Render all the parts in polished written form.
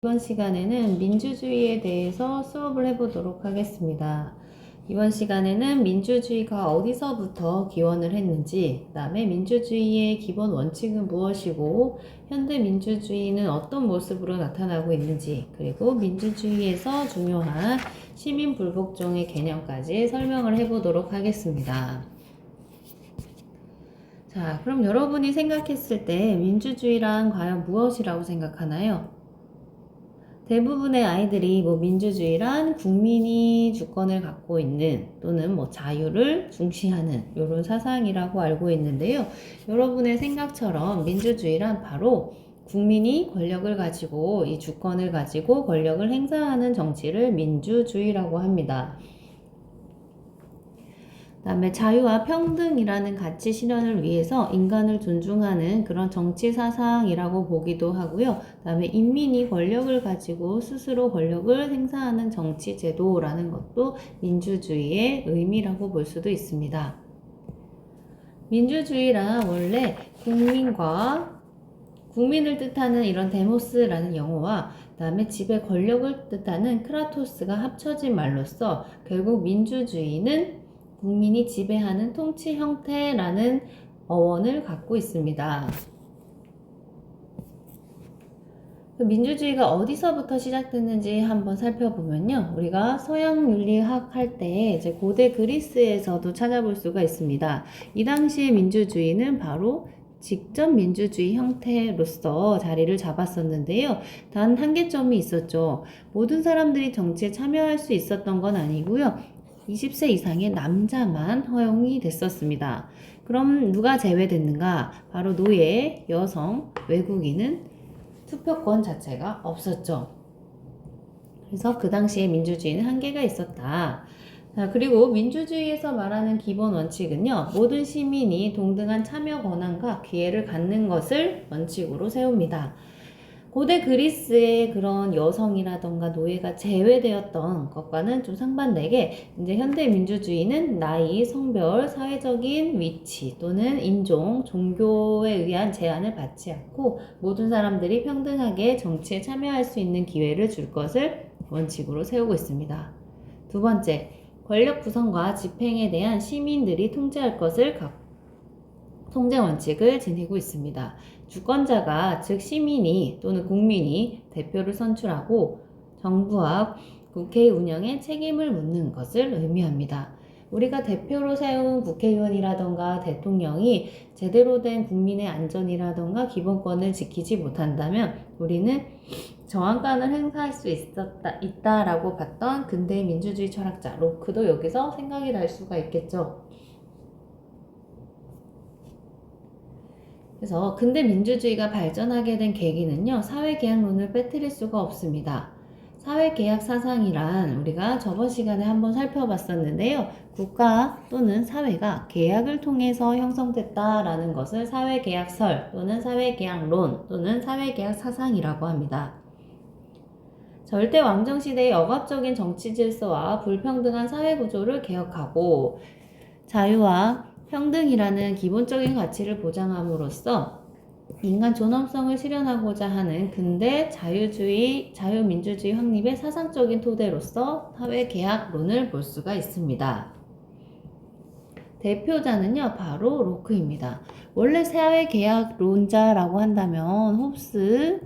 이번 시간에는 민주주의에 대해서 수업을 해보도록 하겠습니다. 이번 시간에는 민주주의가 어디서부터 기원을 했는지, 그 다음에 민주주의의 기본 원칙은 무엇이고, 현대 민주주의는 어떤 모습으로 나타나고 있는지, 그리고 민주주의에서 중요한 시민 불복종의 개념까지 설명을 해보도록 하겠습니다. 자, 그럼 여러분이 생각했을 때 민주주의란 과연 무엇이라고 생각하나요? 대부분의 아이들이 민주주의란 국민이 주권을 갖고 있는 또는 자유를 중시하는 이런 사상이라고 알고 있는데요. 여러분의 생각처럼 민주주의란 바로 국민이 권력을 가지고 이 주권을 가지고 권력을 행사하는 정치를 민주주의라고 합니다. 그 다음에 자유와 평등이라는 가치 실현을 위해서 인간을 존중하는 그런 정치 사상이라고 보기도 하고요. 그 다음에 인민이 권력을 가지고 스스로 권력을 행사하는 정치 제도라는 것도 민주주의의 의미라고 볼 수도 있습니다. 민주주의란 원래 국민을 뜻하는 이런 데모스라는 영어와 그 다음에 집의 권력을 뜻하는 크라토스가 합쳐진 말로써 결국 민주주의는 국민이 지배하는 통치 형태라는 어원을 갖고 있습니다. 민주주의가 어디서부터 시작됐는지 한번 살펴보면요. 우리가 서양 윤리학 할 때 이제 고대 그리스에서도 찾아볼 수가 있습니다. 이 당시의 민주주의는 바로 직접 민주주의 형태로서 자리를 잡았었는데요. 단 한계점이 있었죠. 모든 사람들이 정치에 참여할 수 있었던 건 아니고요. 20세 이상의 남자만 허용이 됐었습니다. 그럼 누가 제외됐는가? 바로 노예, 여성, 외국인은 투표권 자체가 없었죠. 그래서 그 당시에 민주주의는 한계가 있었다. 자, 그리고 민주주의에서 말하는 기본 원칙은요. 모든 시민이 동등한 참여 권한과 기회를 갖는 것을 원칙으로 세웁니다. 고대 그리스의 그런 여성이라던가 노예가 제외되었던 것과는 좀 상반되게 이제 현대 민주주의는 나이, 성별, 사회적인 위치 또는 인종, 종교에 의한 제한을 받지 않고 모든 사람들이 평등하게 정치에 참여할 수 있는 기회를 줄 것을 원칙으로 세우고 있습니다. 두 번째, 권력 구성과 집행에 대한 시민들이 통제할 것을 통제 원칙을 지니고 있습니다. 주권자가 즉 시민이 또는 국민이 대표를 선출하고 정부와 국회 운영에 책임을 묻는 것을 의미합니다. 우리가 대표로 세운 국회의원이라던가 대통령이 제대로 된 국민의 안전이라던가 기본권을 지키지 못한다면 우리는 저항권을 행사할 수 있다라고 봤던 근대 민주주의 철학자 로크도 여기서 생각이 날 수가 있겠죠. 그래서 근대 민주주의가 발전하게 된 계기는요. 사회계약론을 빼뜨릴 수가 없습니다. 사회계약 사상이란 우리가 저번 시간에 한번 살펴봤었는데요. 국가 또는 사회가 계약을 통해서 형성됐다라는 것을 사회계약설 또는 사회계약론 또는 사회계약 사상이라고 합니다. 절대 왕정시대의 억압적인 정치 질서와 불평등한 사회구조를 개혁하고 자유와 평등이라는 기본적인 가치를 보장함으로써 인간 존엄성을 실현하고자 하는 근대 자유민주주의 확립의 사상적인 토대로서 사회계약론을 볼 수가 있습니다. 대표자는요, 바로 로크입니다. 원래 사회계약론자라고 한다면 홉스,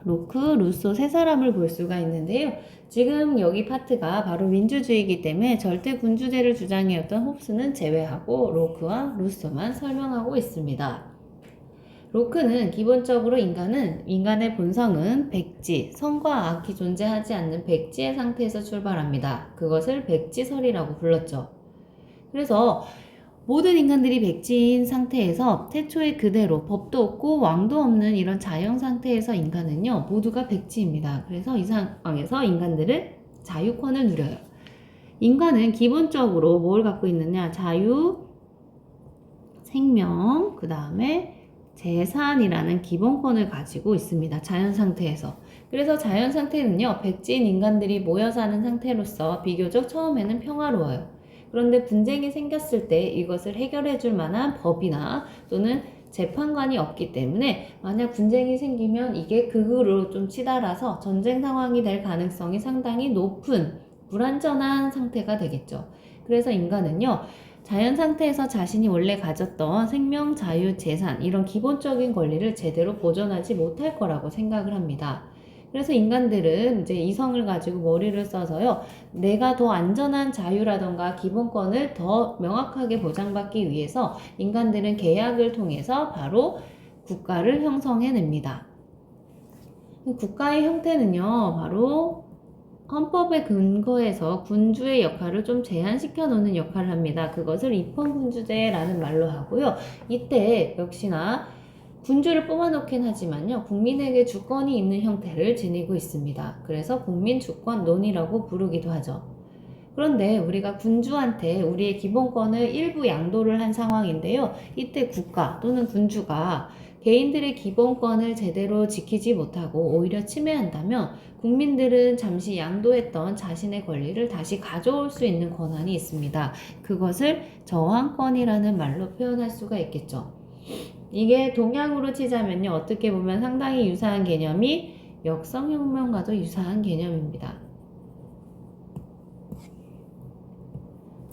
로크, 루소 세 사람을 볼 수가 있는데요. 지금 여기 파트가 바로 민주주의이기 때문에 절대 군주제를 주장해왔던 홉스는 제외하고 로크와 루소만 설명하고 있습니다. 로크는 기본적으로 인간의 본성은 백지, 선과 악이 존재하지 않는 백지의 상태에서 출발합니다. 그것을 백지설이라고 불렀죠. 그래서 모든 인간들이 백지인 상태에서 태초에 그대로 법도 없고 왕도 없는 이런 자연 상태에서 인간은요 모두가 백지입니다. 그래서 이 상황에서 인간들은 자유권을 누려요. 인간은 기본적으로 뭘 갖고 있느냐? 자유, 생명, 그 다음에 재산이라는 기본권을 가지고 있습니다. 자연 상태에서. 그래서 자연 상태는요 백지인 인간들이 모여 사는 상태로서 비교적 처음에는 평화로워요. 그런데 분쟁이 생겼을 때 이것을 해결해 줄 만한 법이나 또는 재판관이 없기 때문에 만약 분쟁이 생기면 이게 극으로 좀 치달아서 전쟁 상황이 될 가능성이 상당히 높은 불완전한 상태가 되겠죠. 그래서 인간은요, 자연 상태에서 자신이 원래 가졌던 생명, 자유, 재산 이런 기본적인 권리를 제대로 보존하지 못할 거라고 생각을 합니다. 그래서 인간들은 이제 이성을 가지고 머리를 써서요, 내가 더 안전한 자유라던가 기본권을 더 명확하게 보장받기 위해서 인간들은 계약을 통해서 바로 국가를 형성해냅니다. 국가의 형태는요, 바로 헌법의 근거에서 군주의 역할을 좀 제한시켜 놓는 역할을 합니다. 그것을 입헌군주제라는 말로 하고요. 이때 역시나 군주를 뽑아놓긴 하지만요, 국민에게 주권이 있는 형태를 지니고 있습니다. 그래서 국민주권론이라고 부르기도 하죠. 그런데 우리가 군주한테 우리의 기본권을 일부 양도를 한 상황인데요. 이때 국가 또는 군주가 개인들의 기본권을 제대로 지키지 못하고 오히려 침해한다면 국민들은 잠시 양도했던 자신의 권리를 다시 가져올 수 있는 권한이 있습니다. 그것을 저항권이라는 말로 표현할 수가 있겠죠. 이게 동양으로 치자면요, 어떻게 보면 상당히 유사한 개념이 역성혁명과도 유사한 개념입니다.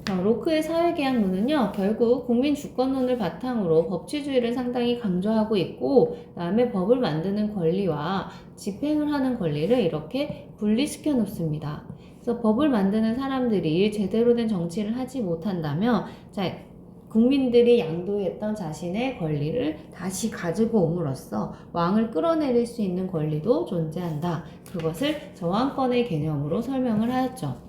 로크의 사회계약론은요, 결국 국민주권론을 바탕으로 법치주의를 상당히 강조하고 있고, 그다음에 법을 만드는 권리와 집행을 하는 권리를 이렇게 분리시켜 놓습니다. 그래서 법을 만드는 사람들이 제대로 된 정치를 하지 못한다면, 국민들이 양도했던 자신의 권리를 다시 가지고 옴으로써 왕을 끌어내릴 수 있는 권리도 존재한다. 그것을 저항권의 개념으로 설명을 하였죠.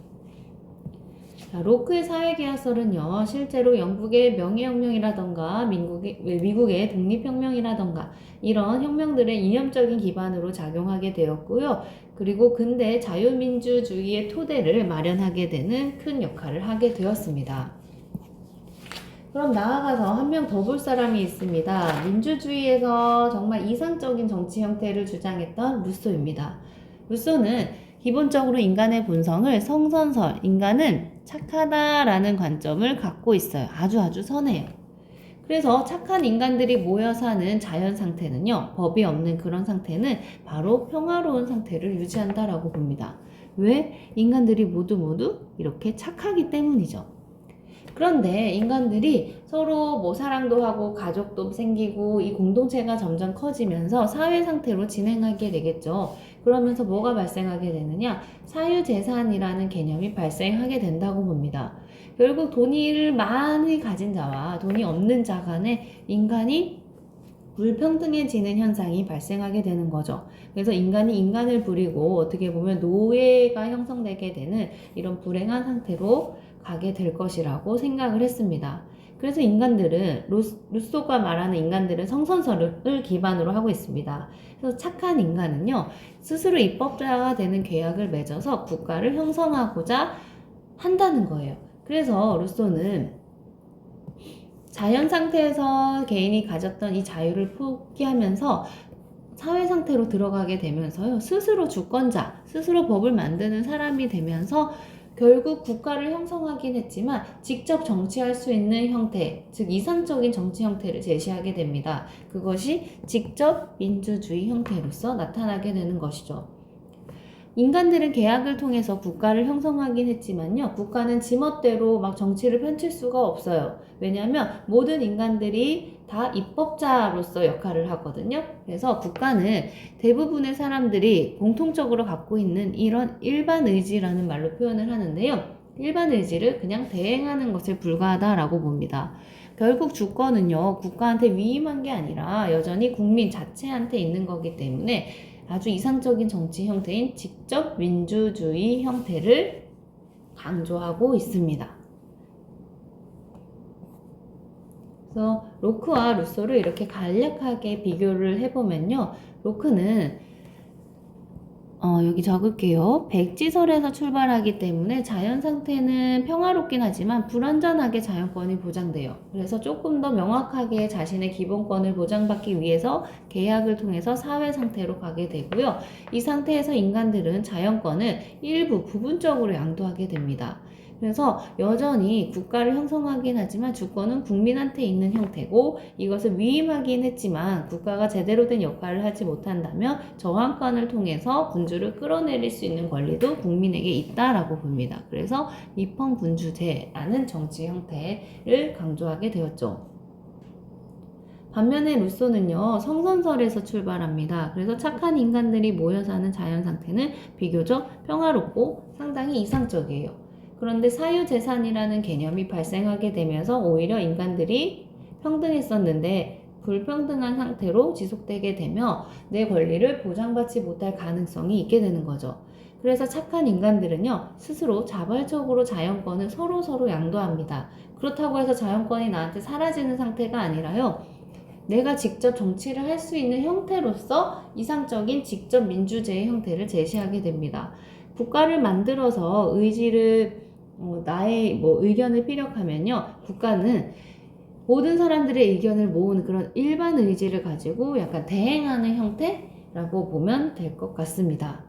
자, 로크의 사회계약설은요, 실제로 영국의 명예혁명이라던가 미국의 독립혁명이라던가 이런 혁명들의 이념적인 기반으로 작용하게 되었고요. 그리고 근대 자유민주주의의 토대를 마련하게 되는 큰 역할을 하게 되었습니다. 그럼 나아가서 한 명 더 볼 사람이 있습니다. 민주주의에서 정말 이상적인 정치 형태를 주장했던 루소입니다. 루소는 기본적으로 인간의 본성을 성선설, 인간은 착하다라는 관점을 갖고 있어요. 아주 선해요. 그래서 착한 인간들이 모여 사는 자연 상태는요, 법이 없는 그런 상태는 바로 평화로운 상태를 유지한다라고 봅니다. 왜? 인간들이 모두 이렇게 착하기 때문이죠. 그런데 인간들이 서로 뭐 사랑도 하고 가족도 생기고 이 공동체가 점점 커지면서 사회 상태로 진행하게 되겠죠. 그러면서 뭐가 발생하게 되느냐? 사유재산이라는 개념이 발생하게 된다고 봅니다. 결국 돈을 많이 가진 자와 돈이 없는 자 간에 인간이 불평등해지는 현상이 발생하게 되는 거죠. 그래서 인간이 인간을 부리고 어떻게 보면 노예가 형성되게 되는 이런 불행한 상태로 가게 될 것이라고 생각을 했습니다. 그래서 인간들은 루소가 말하는 인간들은 성선설을 기반으로 하고 있습니다. 그래서 착한 인간은요, 스스로 입법자가 되는 계약을 맺어서 국가를 형성하고자 한다는 거예요. 그래서 루소는 자연 상태에서 개인이 가졌던 이 자유를 포기하면서 사회 상태로 들어가게 되면서요, 스스로 주권자, 스스로 법을 만드는 사람이 되면서 결국 국가를 형성하긴 했지만 직접 정치할 수 있는 형태, 즉 이상적인 정치 형태를 제시하게 됩니다. 그것이 직접 민주주의 형태로서 나타나게 되는 것이죠. 인간들은 계약을 통해서 국가를 형성하긴 했지만요, 국가는 지멋대로 막 정치를 펼칠 수가 없어요. 왜냐하면 모든 인간들이 다 입법자로서 역할을 하거든요. 그래서 국가는 대부분의 사람들이 공통적으로 갖고 있는 이런 일반 의지라는 말로 표현을 하는데요, 일반 의지를 그냥 대행하는 것에 불과하다라고 봅니다. 결국 주권은요, 국가한테 위임한 게 아니라 여전히 국민 자체한테 있는 거기 때문에 아주 이상적인 정치 형태인 직접 민주주의 형태를 강조하고 있습니다. 그래서 로크와 루소를 이렇게 간략하게 비교를 해보면요, 로크는 여기 적을게요. 백지설에서 출발하기 때문에 자연 상태는 평화롭긴 하지만 불완전하게 자연권이 보장돼요. 그래서 조금 더 명확하게 자신의 기본권을 보장받기 위해서 계약을 통해서 사회 상태로 가게 되고요. 이 상태에서 인간들은 자연권을 일부 부분적으로 양도하게 됩니다. 그래서 여전히 국가를 형성하긴 하지만 주권은 국민한테 있는 형태고 이것을 위임하긴 했지만 국가가 제대로 된 역할을 하지 못한다면 저항권을 통해서 군주를 끌어내릴 수 있는 권리도 국민에게 있다라고 봅니다. 그래서 입헌군주제라는 정치 형태를 강조하게 되었죠. 반면에 루소는요, 성선설에서 출발합니다. 그래서 착한 인간들이 모여 사는 자연 상태는 비교적 평화롭고 상당히 이상적이에요. 그런데 사유재산이라는 개념이 발생하게 되면서 오히려 인간들이 평등했었는데 불평등한 상태로 지속되게 되며 내 권리를 보장받지 못할 가능성이 있게 되는 거죠. 그래서 착한 인간들은요, 스스로 자발적으로 자연권을 서로 양도합니다. 그렇다고 해서 자연권이 나한테 사라지는 상태가 아니라요, 내가 직접 정치를 할 수 있는 형태로서 이상적인 직접 민주제의 형태를 제시하게 됩니다. 국가를 만들어서 나의 의견을 피력하면요, 국가는 모든 사람들의 의견을 모으는 그런 일반 의지를 가지고 약간 대행하는 형태라고 보면 될 것 같습니다.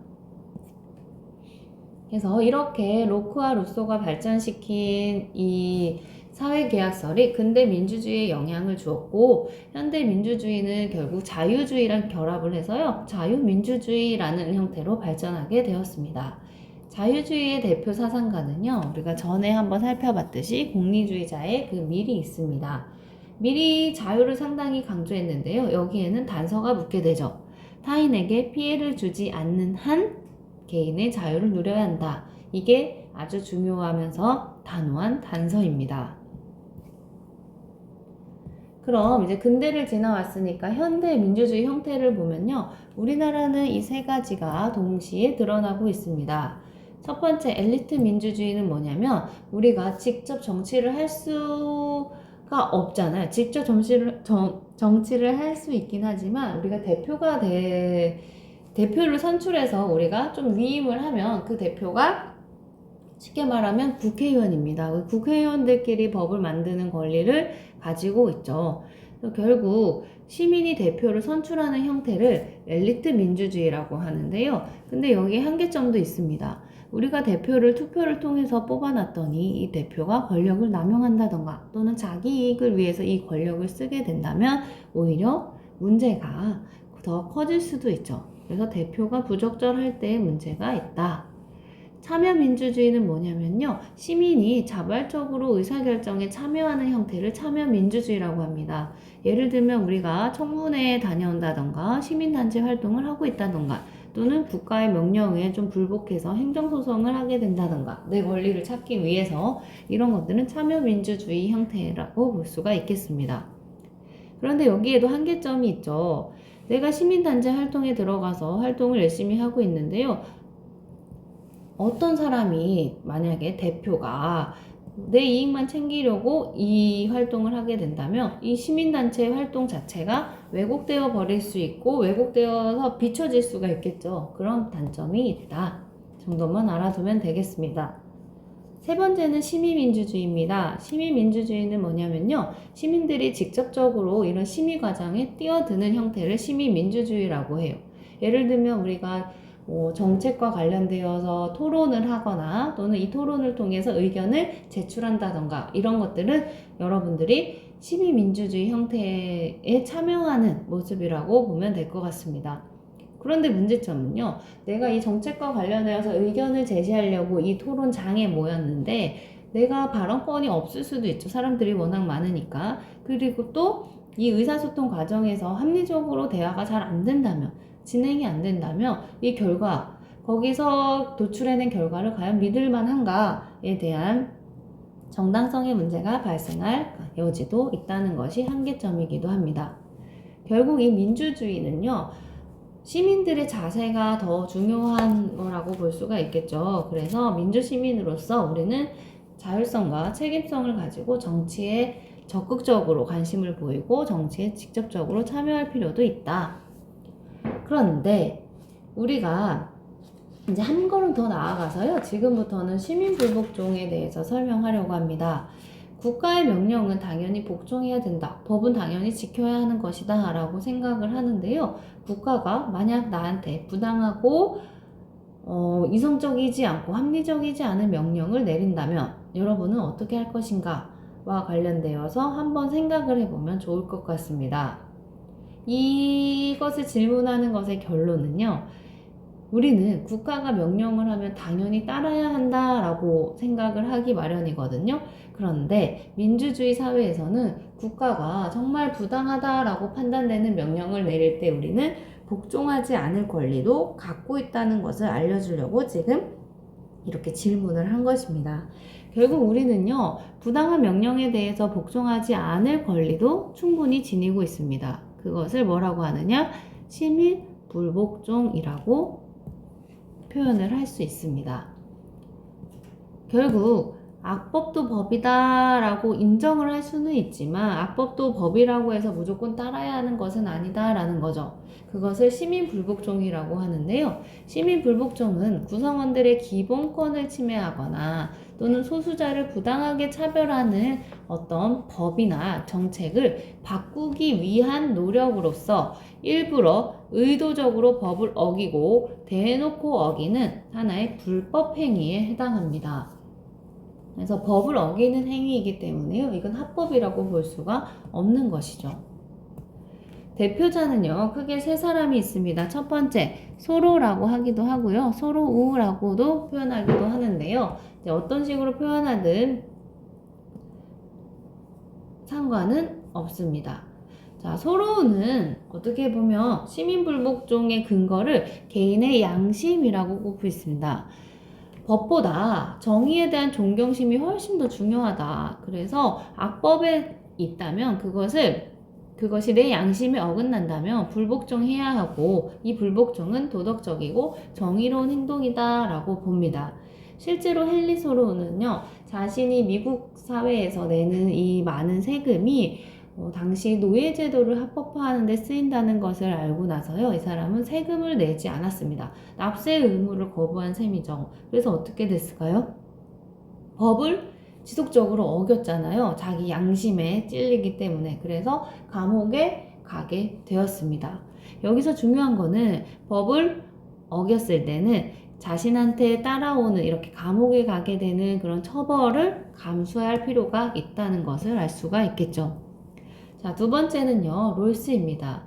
그래서 이렇게 로크와 루소가 발전시킨 이 사회계약설이 근대 민주주의에 영향을 주었고 현대 민주주의는 결국 자유주의랑 결합을 해서요, 자유민주주의라는 형태로 발전하게 되었습니다. 자유주의의 대표 사상가는요, 우리가 전에 한번 살펴봤듯이 공리주의자의 그 밀이 있습니다. 밀이 자유를 상당히 강조했는데요, 여기에는 단서가 묻게 되죠. 타인에게 피해를 주지 않는 한 개인의 자유를 누려야 한다. 이게 아주 중요하면서 단호한 단서입니다. 그럼 이제 근대를 지나왔으니까 현대 민주주의 형태를 보면요, 우리나라는 이 세 가지가 동시에 드러나고 있습니다. 첫 번째 엘리트 민주주의는 뭐냐면 우리가 직접 정치를 할 수가 없잖아요. 직접 정치를 할 수 있긴 하지만 우리가 대표를 선출해서 우리가 좀 위임을 하면 그 대표가 쉽게 말하면 국회의원입니다. 국회의원들끼리 법을 만드는 권리를 가지고 있죠. 결국 시민이 대표를 선출하는 형태를 엘리트 민주주의라고 하는데요. 근데 여기에 한계점도 있습니다. 우리가 대표를 투표를 통해서 뽑아놨더니 이 대표가 권력을 남용한다던가 또는 자기 이익을 위해서 이 권력을 쓰게 된다면 오히려 문제가 더 커질 수도 있죠. 그래서 대표가 부적절할 때의 문제가 있다. 참여민주주의는 뭐냐면요, 시민이 자발적으로 의사결정에 참여하는 형태를 참여민주주의라고 합니다. 예를 들면 우리가 청문회에 다녀온다던가 시민단체 활동을 하고 있다던가 또는 국가의 명령에 좀 불복해서 행정소송을 하게 된다던가 내 권리를 찾기 위해서 이런 것들은 참여민주주의 형태라고 볼 수가 있겠습니다. 그런데 여기에도 한계점이 있죠. 내가 시민단체 활동에 들어가서 활동을 열심히 하고 있는데요, 어떤 사람이 만약에 대표가 내 이익만 챙기려고 이 활동을 하게 된다면 이 시민단체의 활동 자체가 왜곡되어 버릴 수 있고 왜곡되어서 비춰질 수가 있겠죠. 그런 단점이 있다 정도만 알아두면 되겠습니다. 세 번째는 시민민주주의입니다. 시민민주주의는 뭐냐면요, 시민들이 직접적으로 이런 심의 과정에 뛰어드는 형태를 시민민주주의라고 해요. 예를 들면 우리가 정책과 관련되어서 토론을 하거나 또는 이 토론을 통해서 의견을 제출한다던가 이런 것들은 여러분들이 시민민주주의 형태에 참여하는 모습이라고 보면 될 것 같습니다. 그런데 문제점은요, 내가 이 정책과 관련해서 의견을 제시하려고 이 토론장에 모였는데 내가 발언권이 없을 수도 있죠. 사람들이 워낙 많으니까. 그리고 또 이 의사소통 과정에서 합리적으로 대화가 잘 안 된다면, 진행이 안 된다면 이 결과, 거기서 도출해낸 결과를 과연 믿을만한가에 대한 정당성의 문제가 발생할 여지도 있다는 것이 한계점이기도 합니다. 결국 이 민주주의는요, 시민들의 자세가 더 중요한 거라고 볼 수가 있겠죠. 그래서 민주시민으로서 우리는 자율성과 책임성을 가지고 정치에 적극적으로 관심을 보이고 정치에 직접적으로 참여할 필요도 있다. 그런데 우리가 이제 한 걸음 더 나아가서요, 지금부터는 시민불복종에 대해서 설명하려고 합니다. 국가의 명령은 당연히 복종해야 된다. 법은 당연히 지켜야 하는 것이다 라고 생각을 하는데요. 국가가 만약 나한테 부당하고 이성적이지 않고 합리적이지 않은 명령을 내린다면 여러분은 어떻게 할 것인가와 관련되어서 한번 생각을 해보면 좋을 것 같습니다. 이것을 질문하는 것의 결론은요, 우리는 국가가 명령을 하면 당연히 따라야 한다라고 생각을 하기 마련이거든요. 그런데 민주주의 사회에서는 국가가 정말 부당하다라고 판단되는 명령을 내릴 때 우리는 복종하지 않을 권리도 갖고 있다는 것을 알려주려고 지금 이렇게 질문을 한 것입니다. 결국 우리는요, 부당한 명령에 대해서 복종하지 않을 권리도 충분히 지니고 있습니다. 그것을 뭐라고 하느냐? 시민 불복종이라고 표현을 할 수 있습니다. 결국 악법도 법이다 라고 인정을 할 수는 있지만 악법도 법이라고 해서 무조건 따라야 하는 것은 아니다 라는 거죠. 그것을 시민불복종이라고 하는데요. 시민불복종은 구성원들의 기본권을 침해하거나 또는 소수자를 부당하게 차별하는 어떤 법이나 정책을 바꾸기 위한 노력으로서 일부러 의도적으로 법을 어기고 대놓고 어기는 하나의 불법 행위에 해당합니다. 그래서 법을 어기는 행위이기 때문에요. 이건 합법이라고 볼 수가 없는 것이죠. 대표자는요, 크게 세 사람이 있습니다. 첫 번째, 소로라고 하기도 하고요. 소로우라고도 표현하기도 하는데요. 이제 어떤 식으로 표현하든 상관은 없습니다. 자, 소로우는 어떻게 보면 시민불복종의 근거를 개인의 양심이라고 꼽고 있습니다. 법보다 정의에 대한 존경심이 훨씬 더 중요하다. 그래서 악법에 있다면 그것이 내 양심에 어긋난다면 불복종해야 하고 이 불복종은 도덕적이고 정의로운 행동이다 라고 봅니다. 실제로 헨리 소로우는요, 자신이 미국 사회에서 내는 이 많은 세금이 당시 노예제도를 합법화하는 데 쓰인다는 것을 알고 나서요, 이 사람은 세금을 내지 않았습니다. 납세 의무를 거부한 셈이죠. 그래서 어떻게 됐을까요? 법을 지속적으로 어겼잖아요. 자기 양심에 찔리기 때문에. 그래서 감옥에 가게 되었습니다. 여기서 중요한 거는 법을 어겼을 때는 자신한테 따라오는 이렇게 감옥에 가게 되는 그런 처벌을 감수할 필요가 있다는 것을 알 수가 있겠죠. 자, 두 번째는요, 롤스입니다.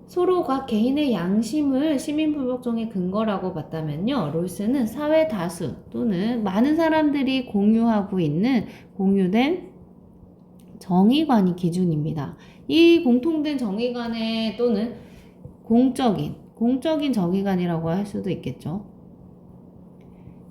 소로가 개인의 양심을 시민불복종의 근거라고 봤다면요, 롤스는 사회 다수 또는 많은 사람들이 공유하고 있는 공유된 정의관이 기준입니다. 이 공통된 정의관의 또는 공적인 정의관이라고 할 수도 있겠죠.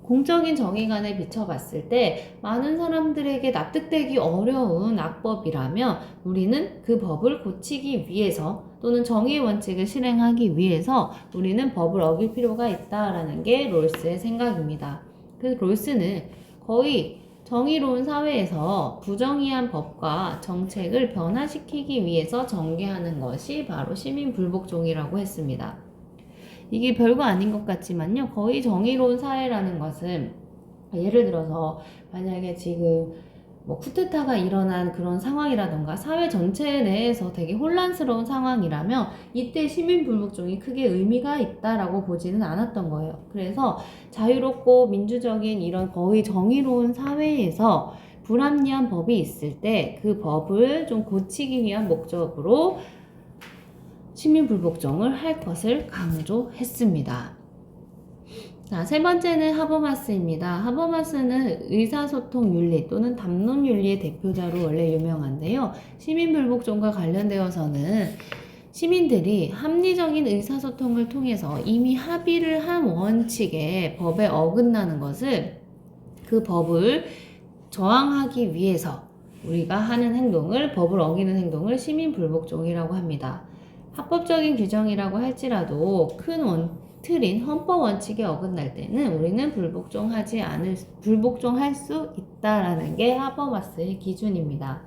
공적인 정의관에 비춰봤을 때 많은 사람들에게 납득되기 어려운 악법이라면 우리는 그 법을 고치기 위해서 또는 정의의 원칙을 실행하기 위해서 우리는 법을 어길 필요가 있다라는 게 롤스의 생각입니다. 그래서 롤스는 거의 정의로운 사회에서 부정의한 법과 정책을 변화시키기 위해서 전개하는 것이 바로 시민불복종이라고 했습니다. 이게 별거 아닌 것 같지만요, 거의 정의로운 사회라는 것은 예를 들어서 만약에 지금 뭐 쿠데타가 일어난 그런 상황이라던가 사회 전체 내에서 되게 혼란스러운 상황이라면 이때 시민불복종이 크게 의미가 있다라고 보지는 않았던 거예요. 그래서 자유롭고 민주적인 이런 거의 정의로운 사회에서 불합리한 법이 있을 때 그 법을 좀 고치기 위한 목적으로 시민불복종을 할 것을 강조했습니다. 자, 세 번째는 하버마스입니다. 하버마스는 의사소통 윤리 또는 담론 윤리의 대표자로 원래 유명한데요. 시민불복종과 관련되어서는 시민들이 합리적인 의사소통을 통해서 이미 합의를 한 원칙에 법에 어긋나는 것을 그 법을 저항하기 위해서 우리가 하는 행동을, 법을 어기는 행동을 시민불복종이라고 합니다. 합법적인 규정이라고 할지라도 큰 틀인 헌법 원칙에 어긋날 때는 우리는 불복종할 수 있다라는 게 하버마스의 기준입니다.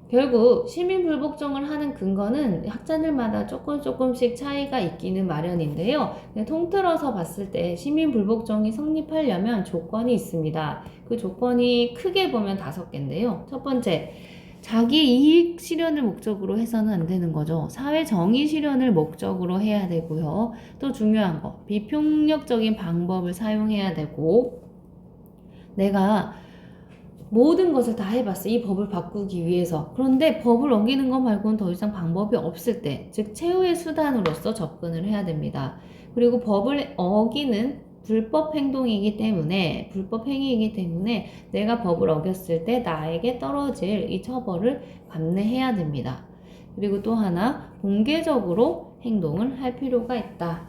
결국 시민불복종을 하는 근거는 학자들마다 조금씩 차이가 있기는 마련인데요. 통틀어서 봤을 때 시민불복종이 성립하려면 조건이 있습니다. 그 조건이 크게 보면 5개인데요. 첫 번째, 자기 이익 실현을 목적으로 해서는 안 되는 거죠. 사회 정의 실현을 목적으로 해야 되고요. 또 중요한 거, 비폭력적인 방법을 사용해야 되고, 내가 모든 것을 다 해봤어. 이 법을 바꾸기 위해서. 그런데 법을 어기는 것 말고는 더 이상 방법이 없을 때, 즉 최후의 수단으로서 접근을 해야 됩니다. 그리고 법을 어기는 불법 행동이기 때문에, 불법 행위이기 때문에 내가 법을 어겼을 때 나에게 떨어질 이 처벌을 감내해야 됩니다. 그리고 또 하나, 공개적으로 행동을 할 필요가 있다.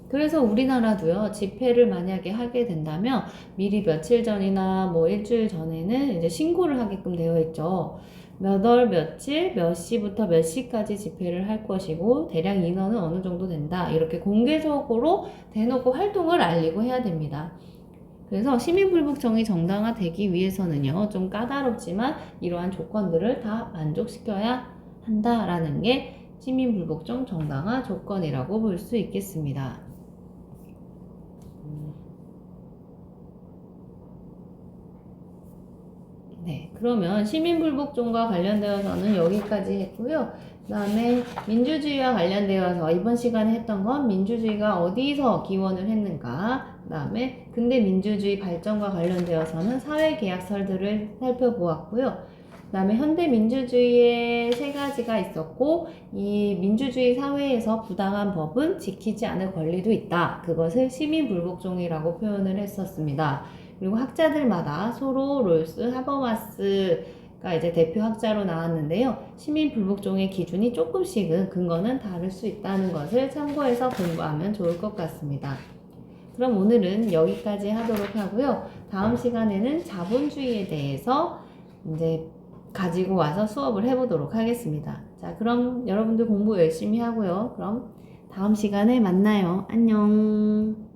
그래서 우리나라도요, 집회를 만약에 하게 된다면 미리 며칠 전이나 뭐 일주일 전에는 이제 신고를 하게끔 되어 있죠. 몇 월 며칠 몇 시부터 몇 시까지 집회를 할 것이고 대략 인원은 어느 정도 된다. 이렇게 공개적으로 대놓고 활동을 알리고 해야 됩니다. 그래서 시민불복종이 정당화되기 위해서는요, 좀 까다롭지만 이러한 조건들을 다 만족시켜야 한다라는 게 시민불복종 정당화 조건이라고 볼 수 있겠습니다. 네, 그러면 시민불복종과 관련되어서는 여기까지 했고요. 그 다음에 민주주의와 관련되어서 이번 시간에 했던 건 민주주의가 어디서 기원을 했는가, 그 다음에 근대 민주주의 발전과 관련되어서는 사회계약설들을 살펴보았고요. 그 다음에 현대 민주주의의 세 가지가 있었고, 이 민주주의 사회에서 부당한 법은 지키지 않을 권리도 있다. 그것을 시민불복종이라고 표현을 했었습니다. 그리고 학자들마다 소로, 롤스, 하버마스가 이제 대표 학자로 나왔는데요. 시민불복종의 기준이 조금씩은 근거는 다를 수 있다는 것을 참고해서 공부하면 좋을 것 같습니다. 그럼 오늘은 여기까지 하도록 하고요. 다음 시간에는 자본주의에 대해서 이제 가지고 와서 수업을 해보도록 하겠습니다. 자, 그럼 여러분들 공부 열심히 하고요. 그럼 다음 시간에 만나요. 안녕.